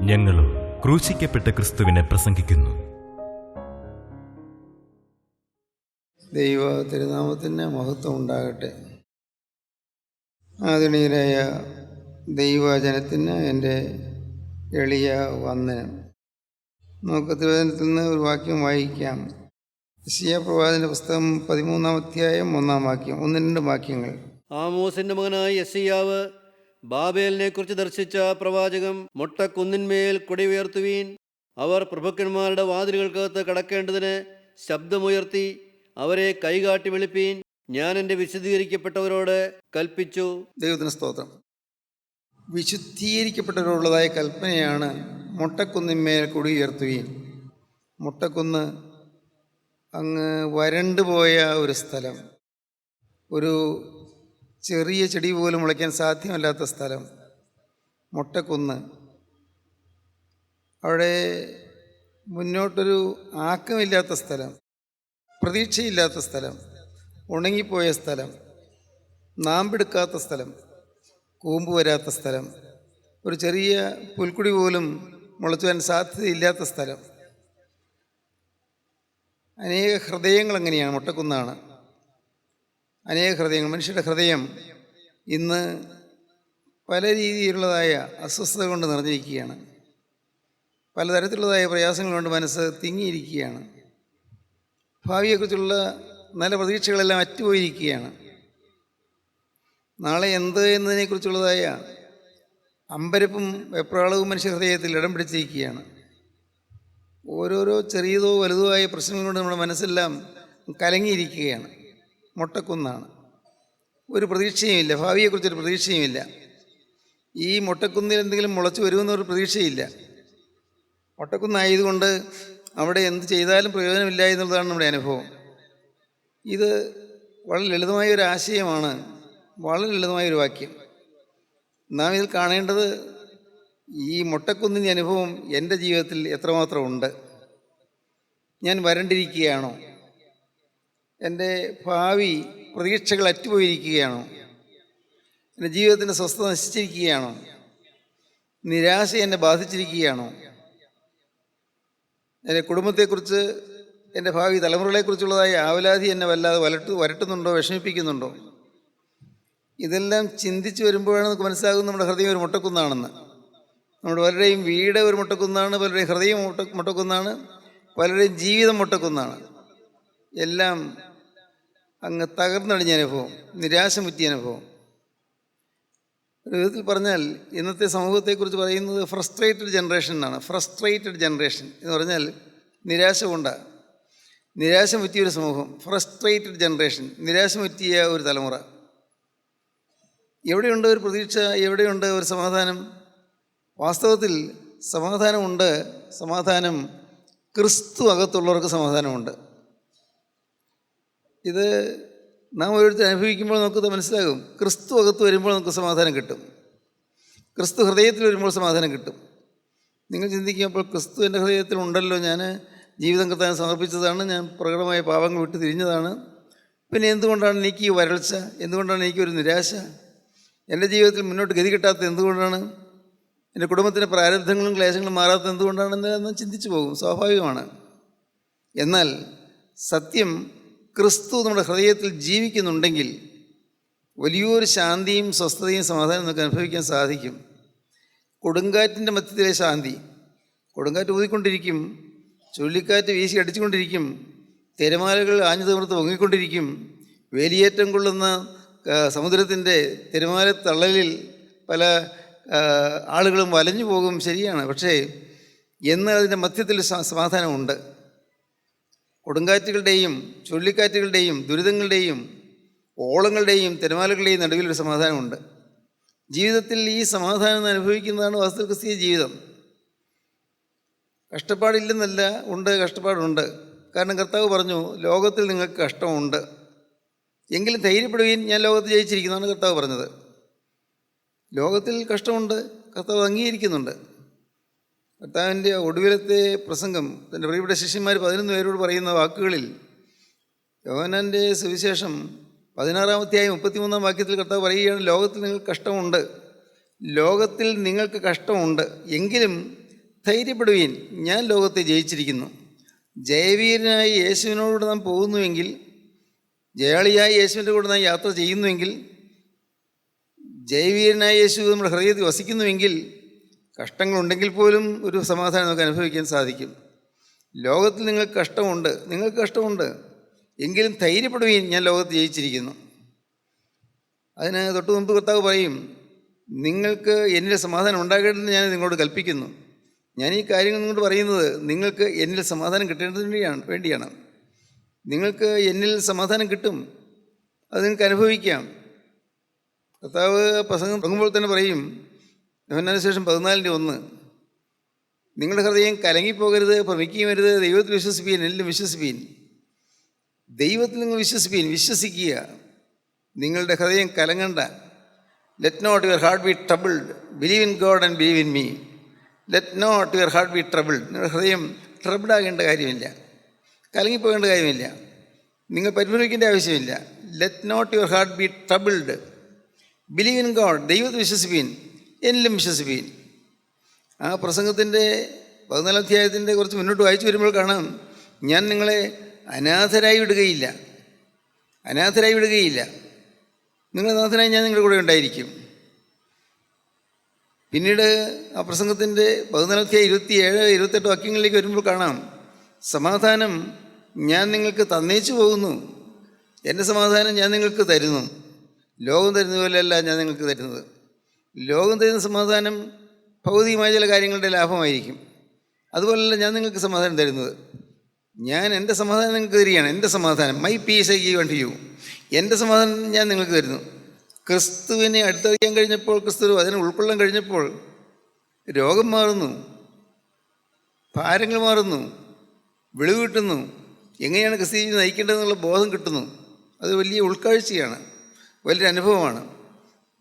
ഞങ്ങളും ക്രൂശിക്കപ്പെട്ട ക്രിസ്തുവിനെ പ്രസംഗിക്കുന്നു. ദൈവ തിരുനാമത്തിന് മഹത്വം ഉണ്ടാകട്ടെ. ആദരണീയരായ ദൈവജനത്തിന് എൻ്റെ എളിയ വന്ദനം. നമുക്ക് തിരുവചനത്തിൽ നിന്ന് ഒരു വാക്യം വായിക്കാം. യെശയ്യാ പ്രവാചകന്റെ പുസ്തകം 13-ാം അധ്യായം 1-ാം വാക്യം, 1-2 വാക്യങ്ങൾ. ആമോസിന്റെ മകനായ യെശയ്യാവ് ബാബേലിനെ കുറിച്ച് ദർശിച്ച പ്രവാചകം: മൊട്ടക്കുന്നിന്മേൽ കൊടി ഉയർത്തുവീൻ, അവർ പ്രഭുക്കന്മാരുടെ വാതിലുകൾക്കകത്ത് കടക്കേണ്ടതിന് ശബ്ദമുയർത്തി അവരെ കൈകാട്ടി വിളിപ്പീൻ, ഞാൻ എൻ്റെ വിശുദ്ധീകരിക്കപ്പെട്ടവരോട് കൽപ്പിച്ചു. ദൈവത്തിന് സ്തോത്രം. വിശുദ്ധീകരിക്കപ്പെട്ടവരുള്ളതായ കൽപ്പനയാണ് മൊട്ടക്കുന്നിന്മേൽ കൊടി ഉയർത്തുവീൻ. മൊട്ടക്കുന്ന് അങ്ങ് വരണ്ടുപോയ ഒരു സ്ഥലം, ഒരു ചെറിയ ചെടി പോലും മുളയ്ക്കാൻ സാധ്യമല്ലാത്ത സ്ഥലം മൊട്ടക്കുന്ന്. അവിടെ മുന്നോട്ടൊരു ആക്കമില്ലാത്ത സ്ഥലം, പ്രതീക്ഷയില്ലാത്ത സ്ഥലം, ഉണങ്ങിപ്പോയ സ്ഥലം, നാമ്പെടുക്കാത്ത സ്ഥലം, കൂമ്പ് വരാത്ത സ്ഥലം, ഒരു ചെറിയ പുൽക്കുടി പോലും മുളച്ചുവാൻ സാധ്യതയില്ലാത്ത സ്ഥലം. അനേക ഹൃദയങ്ങൾ അങ്ങനെയാണ്, മൊട്ടക്കുന്നാണ്. അനേക ഹൃദയങ്ങൾ, മനുഷ്യരുടെ ഹൃദയം ഇന്ന് പല രീതിയിലുള്ളതായ അസ്വസ്ഥത കൊണ്ട് നിറഞ്ഞിരിക്കുകയാണ്. പലതരത്തിലുള്ളതായ പ്രയാസങ്ങൾ കൊണ്ട് മനസ്സ് തിങ്ങിയിരിക്കുകയാണ്. ഭാവിയെക്കുറിച്ചുള്ള നല്ല പ്രതീക്ഷകളെല്ലാം അറ്റുപോയിരിക്കുകയാണ്. നാളെ എന്ത് എന്നതിനെക്കുറിച്ചുള്ളതായ അമ്പരപ്പും വെപ്രാളവും മനുഷ്യ ഹൃദയത്തിൽ ഇടം പിടിച്ചിരിക്കുകയാണ്. ഓരോരോ ചെറിയതോ വലുതോ ആയ പ്രശ്നങ്ങൾ കൊണ്ട് നമ്മുടെ മനസ്സെല്ലാം കലങ്ങിയിരിക്കുകയാണ്. മൊട്ടക്കുന്നാണ്. ഒരു പ്രതീക്ഷയുമില്ല, ഭാവിയെക്കുറിച്ചൊരു പ്രതീക്ഷയുമില്ല. ഈ മൊട്ടക്കുന്നിൽ എന്തെങ്കിലും മുളച്ചു വരുമെന്നൊരു പ്രതീക്ഷയില്ല. മൊട്ടക്കുന്നായതുകൊണ്ട് അവിടെ എന്ത് ചെയ്താലും പ്രയോജനമില്ല എന്നുള്ളതാണ് നമ്മുടെ അനുഭവം. ഇത് വളരെ ലളിതമായ ഒരു ആശയമാണ്, വളരെ ലളിതമായൊരു വാക്യം. നാം ഇതിൽ കാണേണ്ടത് ഈ മൊട്ടക്കുന്നിൻ്റെ അനുഭവം എൻ്റെ ജീവിതത്തിൽ എത്രമാത്രം ഉണ്ട്. ഞാൻ വരണ്ടിരിക്കുകയാണോ? എൻ്റെ ഭാവി പ്രതീക്ഷകൾ അറ്റുപോയിരിക്കുകയാണോ? എൻ്റെ ജീവിതത്തിൻ്റെ സ്വസ്ഥത നശിച്ചിരിക്കുകയാണോ? നിരാശ എന്നെ ബാധിച്ചിരിക്കുകയാണോ? എൻ്റെ കുടുംബത്തെക്കുറിച്ച്, എൻ്റെ ഭാവി തലമുറകളെക്കുറിച്ചുള്ളതായ ആവലാതി എന്നെ വല്ലാതെ വരട്ടുന്നുണ്ടോ, വിഷമിപ്പിക്കുന്നുണ്ടോ? ഇതെല്ലാം ചിന്തിച്ച് വരുമ്പോഴാണ് നമുക്ക് മനസ്സിലാകുന്നത് നമ്മുടെ ഹൃദയം ഒരു മൊട്ടക്കുന്നാണെന്ന്. നമ്മുടെ പലരുടെയും വീട് ഒരു മൊട്ടക്കുന്നാണ്, പലരുടെയും ഹൃദയം മൊട്ടക്കുന്നാണ്, പലരുടെയും ജീവിതം മൊട്ടക്കുന്നാണ്. എല്ലാം അങ്ങ് തകർന്നടിഞ്ഞ അനുഭവം, നിരാശ മുറ്റിയ അനുഭവം. ഒരു വിധത്തിൽ പറഞ്ഞാൽ ഇന്നത്തെ സമൂഹത്തെക്കുറിച്ച് പറയുന്നത് ഫ്രസ്ട്രേറ്റഡ് ജനറേഷൻ എന്നാണ്. ഫ്രസ്ട്രേറ്റഡ് ജനറേഷൻ എന്ന് പറഞ്ഞാൽ നിരാശ കൊണ്ടാണ്. നിരാശ മുറ്റിയ ഒരു സമൂഹം, ഫ്രസ്ട്രേറ്റഡ് ജനറേഷൻ, നിരാശ മുറ്റിയ ഒരു തലമുറ. എവിടെയുണ്ട് ഒരു പ്രതീക്ഷ? എവിടെയുണ്ട് ഒരു സമാധാനം? വാസ്തവത്തിൽ സമാധാനമുണ്ട്. സമാധാനം ക്രിസ്തു അകത്തുള്ളവർക്ക് സമാധാനമുണ്ട്. ഇത് നാം ഓരോരുത്തർ അനുഭവിക്കുമ്പോൾ നമുക്കത് മനസ്സിലാകും. ക്രിസ്തു അകത്ത് വരുമ്പോൾ നമുക്ക് സമാധാനം കിട്ടും. ക്രിസ്തു ഹൃദയത്തിൽ വരുമ്പോൾ സമാധാനം കിട്ടും. നിങ്ങൾ ചിന്തിക്കുമ്പോൾ ക്രിസ്തു എൻ്റെ ഹൃദയത്തിൽ ഉണ്ടല്ലോ, ഞാൻ ജീവിതം കർത്താവിന് സമർപ്പിച്ചതാണ്, ഞാൻ പ്രകടമായ പാപങ്ങൾ വിട്ട് തിരിഞ്ഞതാണ്, പിന്നെ എന്തുകൊണ്ടാണ് എനിക്ക് ഈ വരൾച്ച? എന്തുകൊണ്ടാണ് എനിക്കൊരു നിരാശ? എൻ്റെ ജീവിതത്തിൽ മുന്നോട്ട് ഗതി കിട്ടാത്തത് എന്തുകൊണ്ടാണ്? എൻ്റെ കുടുംബത്തിൻ്റെ പ്രാരബ്ധങ്ങളും ക്ലേശങ്ങളും മാറാത്തത് എന്തുകൊണ്ടാണെന്ന് ചിന്തിച്ചു പോകും, സ്വാഭാവികമാണ്. എന്നാൽ സത്യം, ക്രിസ്തു നമ്മുടെ ഹൃദയത്തിൽ ജീവിക്കുന്നുണ്ടെങ്കിൽ വലിയൊരു ശാന്തിയും സ്വസ്ഥതയും സമാധാനം നമുക്ക് അനുഭവിക്കാൻ സാധിക്കും. കൊടുങ്കാറ്റിൻ്റെ മധ്യത്തിലെ ശാന്തി. കൊടുങ്കാറ്റ് ഊതിക്കൊണ്ടിരിക്കും, ചുഴലിക്കാറ്റ് വീശി അടിച്ചുകൊണ്ടിരിക്കും, തിരമാലകൾ ആഞ്ഞു തീർത്ത് പൊങ്ങിക്കൊണ്ടിരിക്കും, വേലിയേറ്റം കൊള്ളുന്ന സമുദ്രത്തിൻ്റെ തിരമാല തള്ളലിൽ പല ആളുകളും വലഞ്ഞു പോകും, ശരിയാണ്. പക്ഷേ എന്നാൽ അതിൻ്റെ മധ്യത്തിൽ സമാധാനമുണ്ട്. കൊടുങ്കാറ്റുകളുടെയും ചുഴലിക്കാറ്റുകളുടെയും ദുരിതങ്ങളുടെയും ഓളങ്ങളുടെയും തിരമാലകളുടെയും നടുവിലൊരു സമാധാനമുണ്ട്. ജീവിതത്തിൽ ഈ സമാധാനം അനുഭവിക്കുന്നതാണ് വാസ്തവ ക്രിസ്തീയ ജീവിതം. കഷ്ടപ്പാടില്ലെന്നല്ല, ഉണ്ട്, കഷ്ടപ്പാടുണ്ട്. കാരണം കർത്താവ് പറഞ്ഞു, ലോകത്തിൽ നിങ്ങൾക്ക് കഷ്ടമുണ്ട്, എങ്കിലും ധൈര്യപ്പെടുകയും ഞാൻ ലോകത്ത് ജയിച്ചിരിക്കുന്നതാണ് കർത്താവ് പറഞ്ഞത്. ലോകത്തിൽ കഷ്ടമുണ്ട്, കർത്താവ് അംഗീകരിക്കുന്നുണ്ട്. കർത്താവിൻ്റെ ഒടുവിലത്തെ പ്രസംഗം തൻ്റെ പ്രിയപ്പെട്ട ശിഷ്യന്മാർ 11 പേരോട് പറയുന്ന വാക്കുകളിൽ യോഹന്നാൻ്റെ സുവിശേഷം 16-ാം അധ്യായം 33-ാം വാക്യത്തിൽ കർത്താവ് പറയുകയാണ്, ലോകത്തിൽ നിങ്ങൾക്ക് കഷ്ടമുണ്ട്, ലോകത്തിൽ നിങ്ങൾക്ക് കഷ്ടമുണ്ട്, എങ്കിലും ധൈര്യപ്പെടുവീൻ, ഞാൻ ലോകത്തെ ജയിച്ചിരിക്കുന്നു. ജയവീരനായി യേശുവിനോട് നാം പോകുന്നുവെങ്കിൽ, ജയാളിയായി യേശുവിൻ്റെ കൂടെ നാം യാത്ര ചെയ്യുന്നുവെങ്കിൽ, ജയവീരനായ യേശു നമ്മുടെ ഹൃദയത്തിൽ വസിക്കുന്നുവെങ്കിൽ, കഷ്ടങ്ങളുണ്ടെങ്കിൽ പോലും ഒരു സമാധാനം നമുക്ക് അനുഭവിക്കാൻ സാധിക്കും. ലോകത്തിൽ നിങ്ങൾക്ക് കഷ്ടമുണ്ട്, എങ്കിലും ധൈര്യപ്പെടുകയും ഞാൻ ലോകത്ത് ജയിച്ചിരിക്കുന്നു. അതിന് തൊട്ട് മുമ്പ് കർത്താവ് പറയും, നിങ്ങൾക്ക് എന്നിൽ സമാധാനം ഉണ്ടാകേണ്ടതെന്ന് ഞാൻ നിങ്ങളോട് കൽപ്പിക്കുന്നു. ഞാൻ ഈ കാര്യങ്ങൾ നിങ്ങളോട് പറയുന്നത് നിങ്ങൾക്ക് എന്നിൽ സമാധാനം കിട്ടേണ്ടതിന് വേണ്ടിയാണ്. നിങ്ങൾക്ക് എന്നിൽ സമാധാനം കിട്ടും, അത് നിങ്ങൾക്ക് അനുഭവിക്കാം. കർത്താവ് പ്രസംഗം തുടങ്ങുമ്പോൾ തന്നെ പറയും, യോഹന്നാന് സുവിശേഷം 14:1, നിങ്ങളുടെ ഹൃദയം കലങ്ങിപ്പോകരുത്, ഭ്രമിക്കുകയും വരുത്, ദൈവത്തിൽ വിശ്വസിപ്പീൻ, എന്നിലും വിശ്വസിപ്പീൻ. ദൈവത്തിൽ നിങ്ങൾ വിശ്വസിക്കുക, നിങ്ങളുടെ ഹൃദയം കലങ്ങണ്ട. Let not your heart be troubled, believe in God and believe in me. Let not your heart be troubled. നിങ്ങളുടെ ഹൃദയം ട്രബിൾഡ് ആകേണ്ട കാര്യമില്ല, കലങ്ങിപ്പോകേണ്ട കാര്യമില്ല, നിങ്ങൾ പരിഭ്രമിക്കേണ്ട ആവശ്യമില്ല. Let not your heart be troubled, believe in God, ദൈവത്തിൽ വിശ്വസിപ്പീൻ, എന്നിലും വിശ്വസിപ്പീൻ. ആ പ്രസംഗത്തിൻ്റെ 14 അധ്യായത്തിൻ്റെ കുറച്ച് മുന്നോട്ട് വായിച്ചു വരുമ്പോൾ കാണാം, ഞാൻ നിങ്ങളെ അനാഥരായി വിടുകയില്ല. നിങ്ങളുടെ നാഥനായി ഞാൻ നിങ്ങളുടെ കൂടെ ഉണ്ടായിരിക്കും. പിന്നീട് ആ പ്രസംഗത്തിൻ്റെ 14 അധ്യായം 27-28 വാക്യങ്ങളിലേക്ക് വരുമ്പോൾ കാണാം, സമാധാനം ഞാൻ നിങ്ങൾക്ക് തന്നേച്ചു പോകുന്നു, എൻ്റെ സമാധാനം ഞാൻ നിങ്ങൾക്ക് തരുന്നു. ലോകം തരുന്ന പോലെയല്ല ഞാൻ നിങ്ങൾക്ക് തരുന്നത്. ലോകം തരുന്ന സമാധാനം ഭൗതികമായ ചില കാര്യങ്ങളുടെ ലാഭമായിരിക്കും. അതുപോലെയല്ല ഞാൻ നിങ്ങൾക്ക് സമാധാനം തരുന്നത്. ഞാൻ എൻ്റെ സമാധാനം നിങ്ങൾക്ക് തരികയാണ്. എൻ്റെ സമാധാനം, my peace I give unto you. എൻ്റെ സമാധാനം ഞാൻ നിങ്ങൾക്ക് തരുന്നു. ക്രിസ്തുവിനെ അടുത്തറിയാൻ കഴിഞ്ഞപ്പോൾ, ക്രിസ്തു അതിനെ ഉൾക്കൊള്ളാൻ കഴിഞ്ഞപ്പോൾ രോഗം മാറുന്നു, ഭാരങ്ങൾ മാറുന്നു, വെളിവ് കിട്ടുന്നു, എങ്ങനെയാണ് ക്രിസ്തു നയിക്കേണ്ടതെന്നുള്ള ബോധം കിട്ടുന്നു. അത് വലിയ ഉൾക്കാഴ്ചയാണ്, വലിയൊരു അനുഭവമാണ്.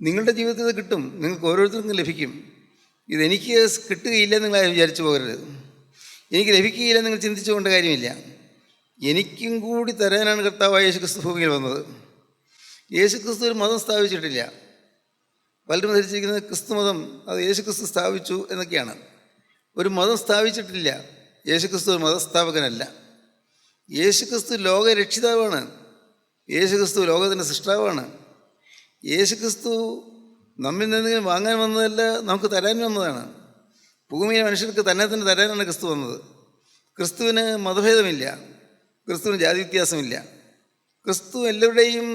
നിങ്ങളുടെ ജീവിതത്തിൽ ഇത് കിട്ടും, നിങ്ങൾക്ക് ഓരോരുത്തർക്കും ലഭിക്കും. ഇതെനിക്ക് കിട്ടുകയില്ല നിങ്ങൾ വിചാരിച്ചു പോകരുത്, എനിക്ക് ലഭിക്കുകയില്ല നിങ്ങൾ ചിന്തിച്ചു കൊണ്ട കാര്യമില്ല. എനിക്കും കൂടി തരാനാണ് കർത്താവായ യേശുക്രിസ്തു ഭൂമിയിൽ വന്നത്. യേശുക്രിസ്തു ഒരു മതം സ്ഥാപിച്ചിട്ടില്ല. പലരും ധരിച്ചിരിക്കുന്നത് ക്രിസ്തു മതം അത് യേശുക്രിസ്തു സ്ഥാപിച്ചു എന്നൊക്കെയാണ്. ഒരു മതം സ്ഥാപിച്ചിട്ടില്ല. യേശുക്രിസ്തു ഒരു മതസ്ഥാപകനല്ല. യേശുക്രിസ്തു ലോകരക്ഷിതാവാണ്. യേശുക്രിസ്തു ലോകത്തിൻ്റെ സൃഷ്ടാവാണ്. യേശുക്രിസ്തു നമ്മിൽ നിന്നെങ്കിലും വാങ്ങാൻ വന്നതല്ല, നമുക്ക് തരാൻ വന്നതാണ്. ഭൂമിയിലെ മനുഷ്യർക്ക് തന്നെ തരാനാണ് ക്രിസ്തു വന്നത്. ക്രിസ്തുവിന് മതഭേദമില്ല, ക്രിസ്തുവിന് ജാതി വ്യത്യാസമില്ല. ക്രിസ്തു എല്ലാവരുടെയും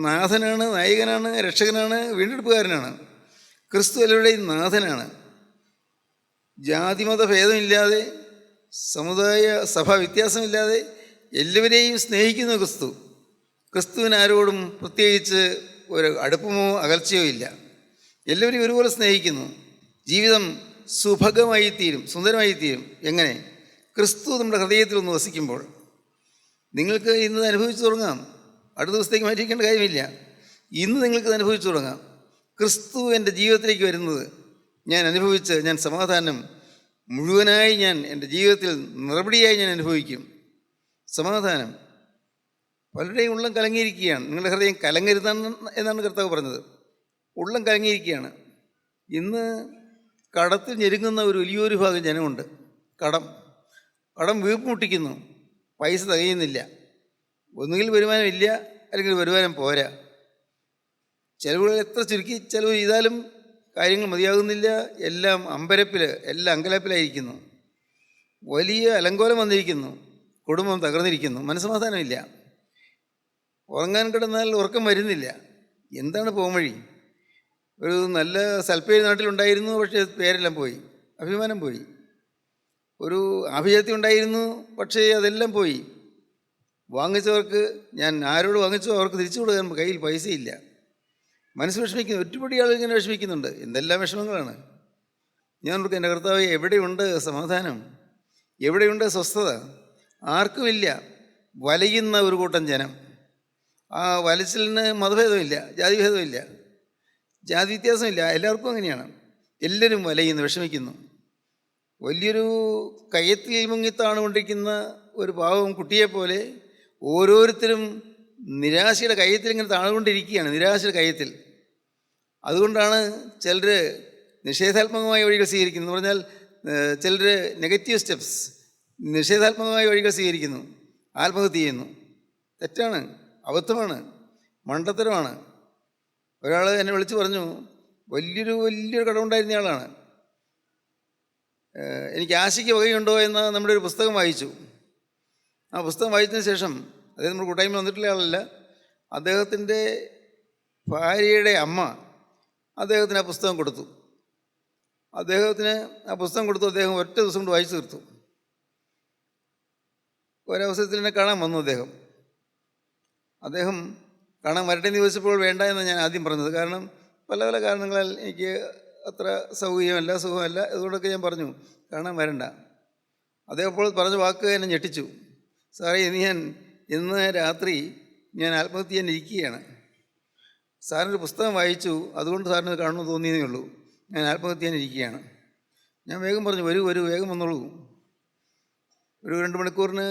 നാഥനാണ്, നായകനാണ്, രക്ഷകനാണ്, വീണ്ടെടുപ്പുകാരനാണ്. ക്രിസ്തു എല്ലാവരുടെയും നാഥനാണ്. ജാതിമത ഭേദമില്ലാതെ, സമുദായ സഭാ വ്യത്യാസമില്ലാതെ എല്ലാവരെയും സ്നേഹിക്കുന്ന ക്രിസ്തുവിന് ആരോടും പ്രത്യേകിച്ച് ഒരു അടുപ്പമോ അകൽച്ചയോ ഇല്ല. എല്ലാവരെയും ഒരുപോലെ സ്നേഹിക്കുന്നു. ജീവിതം സുഭഗമായി തീരും, സുന്ദരമായി തീരും. എങ്ങനെ? ക്രിസ്തു നമ്മുടെ ഹൃദയത്തിൽ ഒന്ന് വസിക്കുമ്പോൾ. നിങ്ങൾക്ക് ഇന്ന് അനുഭവിച്ചു തുടങ്ങാം, അടുത്ത ദിവസത്തേക്ക് മാറ്റിയിരിക്കേണ്ട കാര്യമില്ല. ഇന്ന് നിങ്ങൾക്ക് അനുഭവിച്ചു തുടങ്ങാം. ക്രിസ്തു എൻ്റെ ജീവിതത്തിലേക്ക് വരുന്നത് ഞാൻ സമാധാനം മുഴുവനായി ഞാൻ എൻ്റെ ജീവിതത്തിൽ നിറപടിയായി ഞാൻ അനുഭവിക്കും. സമാധാനം. പലരുടെയും ഉള്ളം കലങ്ങിയിരിക്കുകയാണ്. നിങ്ങളുടെ ഹൃദയം കലങ്ങരുതാണ് എന്നാണ് കർത്താവ് പറഞ്ഞത്. ഉള്ളം കലങ്ങിയിരിക്കുകയാണ്. ഇന്ന് കടത്തിൽ ഞെരുങ്ങുന്ന ഒരു വലിയൊരു ഭാഗം ജനമുണ്ട്. കടം വീർപ്പ് മുട്ടിക്കുന്നു. പൈസ തികയുന്നില്ല. ഒന്നുകിൽ വരുമാനമില്ല, അല്ലെങ്കിൽ വരുമാനം പോരാ. ചിലവുകൾ എത്ര ചുരുക്കി ചിലവ് ചെയ്താലും കാര്യങ്ങൾ മതിയാകുന്നില്ല. എല്ലാം എല്ലാം അങ്കലാപ്പിലായിരിക്കുന്നു. വലിയ അലങ്കോലം വന്നിരിക്കുന്നു. കുടുംബം തകർന്നിരിക്കുന്നു. മനസ്സമാധാനമില്ല. ഉറങ്ങാൻ കിടന്നാൽ ഉറക്കം വരുന്നില്ല. എന്താണ് പോംവഴി? ഒരു നല്ല സൽപ്പേര് നാട്ടിലുണ്ടായിരുന്നു, പക്ഷേ പേരെല്ലാം പോയി, അഭിമാനം പോയി. ഒരു ആഭിജാത്യം ഉണ്ടായിരുന്നു, പക്ഷേ അതെല്ലാം പോയി. വാങ്ങിച്ചവർക്ക്, ഞാൻ ആരോട് വാങ്ങിച്ചോ അവർക്ക് തിരിച്ചു കൊടുക്കാൻ കയ്യിൽ പൈസയില്ല. മനസ്സ് വിഷമിക്കുന്നു. ഒറ്റപ്പടി ആളുകൾ ഇങ്ങനെ വിഷമിക്കുന്നുണ്ട്. എന്തെല്ലാം വിഷമങ്ങളാണ്. ഞാൻ ഓർക്കും, എൻ്റെ കർത്താവ്, എവിടെയുണ്ട് സമാധാനം? എവിടെയുണ്ട് സ്വസ്ഥത? ആർക്കുമില്ല. വലയുന്ന ഒരു കൂട്ടം ജനം. ആ വലച്ചിലിന് മതഭേദമില്ല, ജാതിഭേദമില്ല, ജാതി വ്യത്യാസമില്ല. എല്ലാവർക്കും അങ്ങനെയാണ്. എല്ലാവരും വലയുന്നു, വിഷമിക്കുന്നു. വലിയൊരു കയത്തിൽ മുങ്ങിത്താണുകൊണ്ടിരിക്കുന്ന ഒരു പാവം കുട്ടിയെപ്പോലെ ഓരോരുത്തരും നിരാശയുടെ കയത്തിൽ ഇങ്ങനെ താണുകൊണ്ടിരിക്കുകയാണ്. നിരാശയുടെ കയത്തിൽ. അതുകൊണ്ടാണ് ചിലർ നിഷേധാത്മകമായ വഴികൾ സ്വീകരിക്കുന്നത്. എന്ന് പറഞ്ഞാൽ ചിലർ നെഗറ്റീവ് സ്റ്റെപ്സ്, നിഷേധാത്മകമായ വഴികൾ സ്വീകരിക്കുന്നു, ആത്മഹത്യ ചെയ്യുന്നു. തെറ്റാണ്, അബദ്ധമാണ്, മണ്ടത്തരമാണ്. ഒരാൾ എന്നെ വിളിച്ച് പറഞ്ഞു, വലിയൊരു കടമുണ്ടായിരുന്ന ആളാണ്. എനിക്ക് ആശയ്ക്ക് വകയുണ്ടോ എന്ന നമ്മുടെ ഒരു പുസ്തകം വായിച്ചു. ആ പുസ്തകം വായിച്ചതിന് ശേഷം, അദ്ദേഹം നമ്മുടെ കൂട്ടായ്മ വന്നിട്ടുള്ള ആളല്ല, അദ്ദേഹത്തിൻ്റെ ഭാര്യയുടെ അമ്മ അദ്ദേഹത്തിന് ആ പുസ്തകം കൊടുത്തു. അദ്ദേഹത്തിന് ആ പുസ്തകം കൊടുത്തു. അദ്ദേഹം ഒറ്റ ദിവസം കൊണ്ട് വായിച്ചു തീർത്തു. ഒരവസരത്തിൽ എന്നെ കാണാൻ വന്നു. അദ്ദേഹം കാണാൻ വരട്ടെ എന്ന് ചോദിച്ചപ്പോൾ വേണ്ട എന്ന് ഞാൻ ആദ്യം പറഞ്ഞത്. കാരണം പല കാരണങ്ങളാൽ എനിക്ക് അത്ര സൗകര്യമല്ല, സുഖമല്ല. അതുകൊണ്ടൊക്കെ ഞാൻ പറഞ്ഞു കാണാൻ വരണ്ട. അദ്ദേഹം അപ്പോൾ പറഞ്ഞ വാക്ക് എന്നെ ഞെട്ടിച്ചു. സാറേ, ഇന്ന് രാത്രി ഞാൻ ആത്മഹത്യ ചെയ്യാൻ ഇരിക്കുകയാണ്. സാറിനൊരു പുസ്തകം വായിച്ചു, അതുകൊണ്ട് സാറിന് കാണണമെന്ന് തോന്നിയതേ ഉള്ളൂ. ഞാൻ ആത്മഹത്യ ചെയ്യാൻ ഇരിക്കുകയാണ്. ഞാൻ വേഗം പറഞ്ഞു, വരൂ വേഗം വന്നോളൂ. ഒരു 2 മണിക്കൂറിന്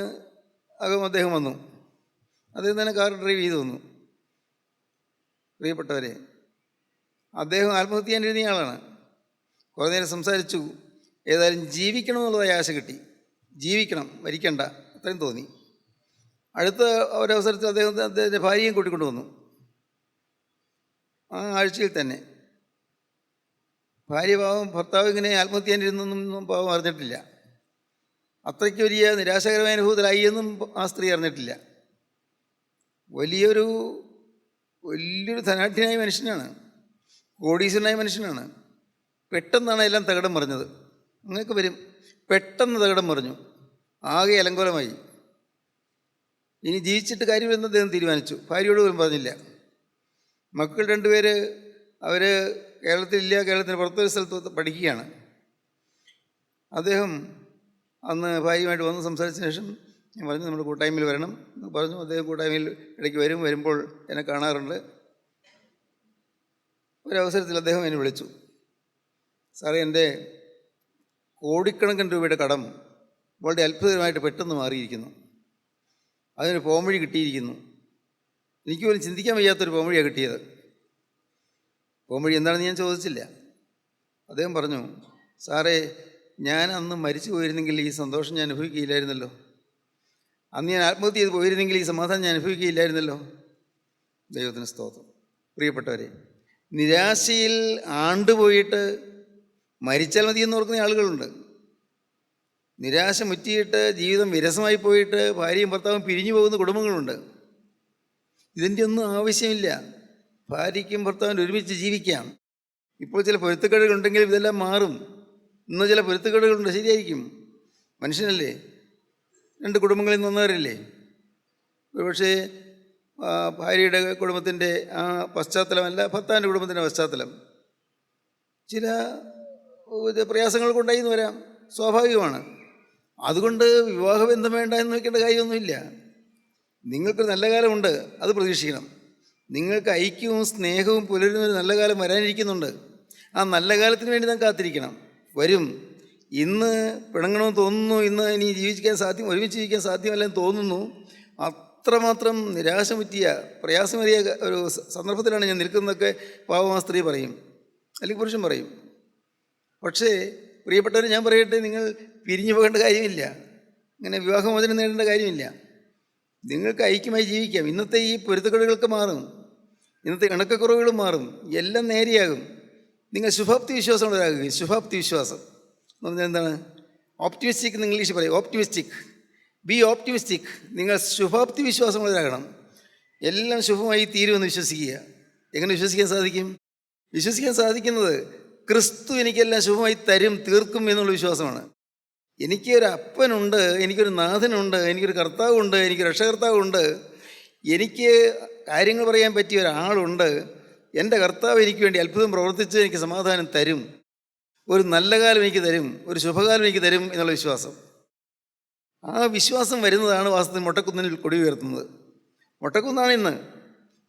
അകം അദ്ദേഹം വന്നു. അദ്ദേഹം തന്നെ കാർ ഡ്രൈവ് ചെയ്തു വന്നു. പ്രിയപ്പെട്ടവരെ, അദ്ദേഹം ആത്മഹത്യ ചെയ്യാൻ എഴുതിയ ആളാണ്. കുറേ നേരം സംസാരിച്ചു. ഏതായാലും ജീവിക്കണം എന്നുള്ളതായി ആശ കിട്ടി. ജീവിക്കണം, മരിക്കണ്ട, അത്രയും തോന്നി. അടുത്ത ഒരവസരത്തിൽ അദ്ദേഹത്തിൻ്റെ ഭാര്യയും കൂട്ടിക്കൊണ്ടു വന്നു. ആ ആഴ്ചയിൽ തന്നെ ഭാര്യ ഭർത്താവ് ഇങ്ങനെ ആത്മഹത്യ ചെയ്യാനിരുന്നൊന്നും പാവം അറിഞ്ഞിട്ടില്ല. അത്രയ്ക്ക് വലിയ നിരാശകരമായ അനുഭവത്തിലായി എന്നും ആ സ്ത്രീ അറിഞ്ഞിട്ടില്ല. വലിയൊരു ധനാഢ്യനായ മനുഷ്യനാണ്, കോടീശ്വരനായ മനുഷ്യനാണ്. പെട്ടെന്നാണ് എല്ലാം തകിടം മറിഞ്ഞത്. അങ്ങനെയൊക്കെ വരും. പെട്ടെന്ന് തകിടം മറിഞ്ഞു, ആകെ അലങ്കോലമായി. ഇനി ജീവിച്ചിട്ട് കാര്യമില്ലെന്ന് അദ്ദേഹം തീരുമാനിച്ചു. ഭാര്യയോട് പോലും പറഞ്ഞില്ല. മക്കൾ 2 പേര്, അവർ കേരളത്തിലില്ല, കേരളത്തിന് പുറത്തൊരു സ്ഥലത്ത് പഠിക്കുകയാണ്. അദ്ദേഹം അന്ന് ഭാര്യയുമായിട്ട് വന്ന് സംസാരിച്ചതിന് ശേഷം ഞാൻ പറഞ്ഞു, നമ്മുടെ കൂട്ടായ്മയിൽ വരണം എന്ന് പറഞ്ഞു. അദ്ദേഹം കൂട്ടായ്മയിൽ ഇടയ്ക്ക് വരുമ്പോൾ എന്നെ കാണാറുണ്ട്. ഒരവസരത്തിൽ അദ്ദേഹം എന്നെ വിളിച്ചു. സാറേ, എൻ്റെ കോടിക്കണക്കിന് രൂപയുടെ കടം വളരെ അത്ഭുതകരമായിട്ട് പെട്ടെന്ന് മാറിയിരിക്കുന്നു. അതിനൊരു പോംവഴി കിട്ടിയിരിക്കുന്നു. എനിക്ക് പോലും ചിന്തിക്കാൻ വയ്യാത്തൊരു പോംവഴിയാണ് കിട്ടിയത്. പോംവഴി എന്താണെന്ന് ഞാൻ ചോദിച്ചില്ല. അദ്ദേഹം പറഞ്ഞു, സാറേ, ഞാൻ അന്ന് മരിച്ചു പോയിരുന്നെങ്കിൽ ഈ സന്തോഷം ഞാൻ അനുഭവിക്കുകയില്ലായിരുന്നല്ലോ. അന്ന് ഞാൻ ആത്മഹത്യ ചെയ്ത് പോയിരുന്നെങ്കിൽ ഈ സമാധാനം ഞാൻ അനുഭവിക്കുകയില്ലായിരുന്നല്ലോ. ദൈവത്തിന് സ്തോത്രം. പ്രിയപ്പെട്ടവരെ, നിരാശയിൽ ആണ്ടുപോയിട്ട് മരിച്ചാൽ മതിയെന്ന് ഓർക്കുന്ന ആളുകളുണ്ട്. നിരാശ മുറ്റിയിട്ട് ജീവിതം വിരസമായി പോയിട്ട് ഭാര്യയും ഭർത്താവും പിരിഞ്ഞു പോകുന്ന കുടുംബങ്ങളുണ്ട്. ഇതിൻ്റെ ഒന്നും ആവശ്യമില്ല. ഭാര്യയ്ക്കും ഭർത്താവിനും ഒരുമിച്ച് ജീവിക്കാം. ഇപ്പോൾ ചില പൊരുത്തക്കേടുകളുണ്ടെങ്കിലും ഇതെല്ലാം മാറും. ഇന്ന് ചില പൊരുത്തക്കേടുകളുണ്ട്, ശരിയായിരിക്കും. മനുഷ്യനല്ലേ, 2 കുടുംബങ്ങളിൽ നിന്ന് വന്നവരല്ലേ. പക്ഷേ ഭാര്യയുടെ കുടുംബത്തിൻ്റെ ആ പശ്ചാത്തലമല്ല ഭർത്താവിൻ്റെ കുടുംബത്തിൻ്റെ പശ്ചാത്തലം. ചില പ്രയാസങ്ങൾ കൊണ്ടായി എന്ന് വരാം, സ്വാഭാവികമാണ്. അതുകൊണ്ട് വിവാഹബന്ധം വേണ്ട എന്ന് വയ്ക്കേണ്ട കാര്യമൊന്നുമില്ല. നിങ്ങൾക്കൊരു നല്ല കാലമുണ്ട്, അത് പ്രതീക്ഷിക്കണം. നിങ്ങൾക്ക് ഐക്യവും സ്നേഹവും പുലരുന്നൊരു നല്ല കാലം വരാനിരിക്കുന്നുണ്ട്. ആ നല്ല കാലത്തിന് വേണ്ടി നാം കാത്തിരിക്കണം. വരും. ഇന്ന് പിണങ്ങണമെന്ന് തോന്നുന്നു, ഇനി ഒരുമിച്ച് ജീവിക്കാൻ സാധ്യമല്ലെന്ന് തോന്നുന്നു. അത്രമാത്രം നിരാശ പറ്റിയ പ്രയാസമേറിയ ഒരു സന്ദർഭത്തിലാണ് ഞാൻ നിൽക്കുന്നതൊക്കെ പാവം ആ സ്ത്രീ പറയും, അല്ലെങ്കിൽ പുരുഷൻ പറയും. പക്ഷേ പ്രിയപ്പെട്ടവർ, ഞാൻ പറയട്ടെ, നിങ്ങൾ പിരിഞ്ഞു പോകേണ്ട കാര്യമില്ല. ഇങ്ങനെ വിവാഹമോചനം നേടേണ്ട കാര്യമില്ല. നിങ്ങൾക്ക് ഐക്യമായി ജീവിക്കാം. ഇന്നത്തെ ഈ പൊരുത്തക്കേടുകളൊക്കെ മാറും, ഇന്നത്തെ ഇണക്കക്കുറവുകളും മാറും, എല്ലാം നേരെയാകും. നിങ്ങൾ ശുഭാപ്തി വിശ്വാസമുള്ളവരാകുക. ശുഭാപ്തി വിശ്വാസം എന്ന് പറഞ്ഞാൽ എന്താണ്? ഓപ്റ്റിമിസ്റ്റിക് എന്ന് ഇംഗ്ലീഷ് പറയും. Optimistic, B optimistic. നിങ്ങൾ ശുഭാപ്തി വിശ്വാസമുള്ളവരാകണം. എല്ലാം ശുഭമായി തീരുമെന്ന് വിശ്വസിക്കുക. എങ്ങനെ വിശ്വസിക്കാൻ സാധിക്കും? വിശ്വസിക്കാൻ സാധിക്കുന്നത് ക്രിസ്തു എനിക്കെല്ലാം ശുഭമായി തീർക്കും എന്നുള്ള വിശ്വാസമാണ്. എനിക്കൊരു അപ്പനുണ്ട്, എനിക്കൊരു നാഥനുണ്ട്, എനിക്കൊരു കർത്താവുണ്ട്, എനിക്ക് രക്ഷകർത്താവുണ്ട്, എനിക്ക് കാര്യങ്ങൾ പറയാൻ പറ്റിയ ഒരാളുണ്ട്. എൻ്റെ കർത്താവ് എനിക്ക് വേണ്ടി അത്ഭുതം പ്രവർത്തിച്ച് എനിക്ക് സമാധാനം തരും, ഒരു നല്ല കാലം എനിക്ക് തരും, ഒരു ശുഭകാലം എനിക്ക് തരും എന്നുള്ള വിശ്വാസം. ആ വിശ്വാസം വരുന്നതാണ് വാസ്തവത്തിൽ മൊട്ടക്കുന്നിൽ കൊടി ഉയർത്തുന്നത്. മൊട്ടക്കുന്നാണിന്ന്.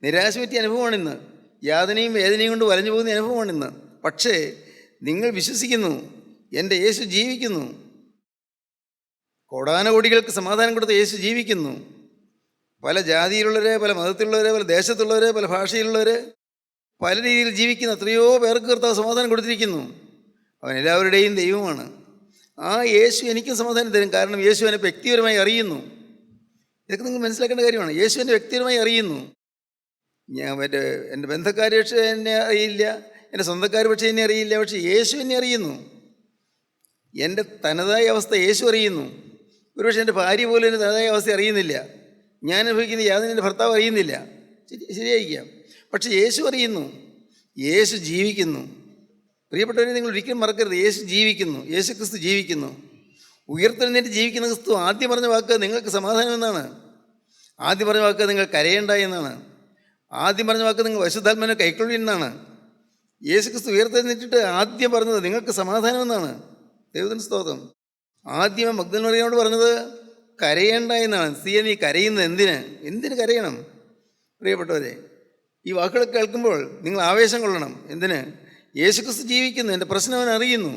നിരാശ പറ്റിയ അനുഭവമാണിന്ന്. യാതനയും വേദനയും കൊണ്ട് വലഞ്ഞു പോകുന്ന അനുഭവമാണിന്ന്. പക്ഷേ നിങ്ങൾ വിശ്വസിക്കുന്നു, എൻ്റെ യേശു ജീവിക്കുന്നു. കോടാനകോടികൾക്ക് സമാധാനം കൊടുത്ത യേശു ജീവിക്കുന്നു. പല ജാതിയിലുള്ളവരെ, പല മതത്തിലുള്ളവരെ, പല ദേശത്തുള്ളവരെ, പല ഭാഷയിലുള്ളവർ, പല രീതിയിൽ ജീവിക്കുന്ന എത്രയോ പേർക്ക് കർത്താവ് സമാധാനം കൊടുത്തിരിക്കുന്നു. അവൻ എല്ലാവരുടെയും ദൈവമാണ്. ആ യേശു എനിക്കും സമാധാനം തരും. കാരണം യേശു എന്നെ വ്യക്തിപരമായി അറിയുന്നു. ഇതൊക്കെ നിങ്ങൾ മനസ്സിലാക്കേണ്ട കാര്യമാണ്. യേശു എന്നെ വ്യക്തിപരമായി അറിയുന്നു. ഞാൻ എൻ്റെ ബന്ധക്കാർ പക്ഷേ എന്നെ അറിയില്ല, എൻ്റെ സ്വന്തക്കാർ പക്ഷേ എന്നെ അറിയില്ല, പക്ഷേ യേശു എന്നെ അറിയുന്നു. എൻ്റെ തനതായ അവസ്ഥ യേശു അറിയുന്നു. ഒരുപക്ഷെ എൻ്റെ ഭാര്യ പോലും എൻ്റെ തനതായ അവസ്ഥ അറിയുന്നില്ല. ഞാൻ അനുഭവിക്കുന്ന യാതൊരു എൻ്റെ ഭർത്താവ് അറിയുന്നില്ല. ശരിയായിരിക്കാം. പക്ഷേ യേശു അറിയുന്നു. യേശു ജീവിക്കുന്നു. പ്രിയപ്പെട്ടവരെ, നിങ്ങൾ ഒരിക്കലും മറക്കരുത്, യേശു ജീവിക്കുന്നു. യേശു ക്രിസ്തു ജീവിക്കുന്നു. ഉയർത്തെഴുന്നേറ്റ് ജീവിക്കുന്ന ക്രിസ്തു ആദ്യം പറഞ്ഞ വാക്ക് നിങ്ങൾക്ക് സമാധാനം എന്നാണ്. ആദ്യം പറഞ്ഞ വാക്ക് നിങ്ങൾ കരയേണ്ട എന്നാണ്. ആദ്യം പറഞ്ഞ വാക്ക് നിങ്ങൾ പരിശുദ്ധാത്മാവിനെ കൈക്കൊള്ളി എന്നാണ്. യേശു ക്രിസ്തു ഉയർത്തെഴുന്നേറ്റിട്ട് ആദ്യം പറഞ്ഞത് നിങ്ങൾക്ക് സമാധാനം എന്നാണ്. ദൈവത്തിന് സ്തോത്രം. ആദ്യം മഗ്ദലന മറിയയോട് പറഞ്ഞത് കരയേണ്ട എന്നാണ്. സ്ത്രീയെ, നീ കരയുന്നത് എന്തിന് കരയണം? പ്രിയപ്പെട്ടവരെ, ഈ വാക്കുകൾ കേൾക്കുമ്പോൾ നിങ്ങൾ ആവേശം കൊള്ളണം. എന്തിന്? യേശുക്രിസ്തു ജീവിക്കുന്നു. എൻ്റെ പ്രശ്നം അവൻ അറിയുന്നു.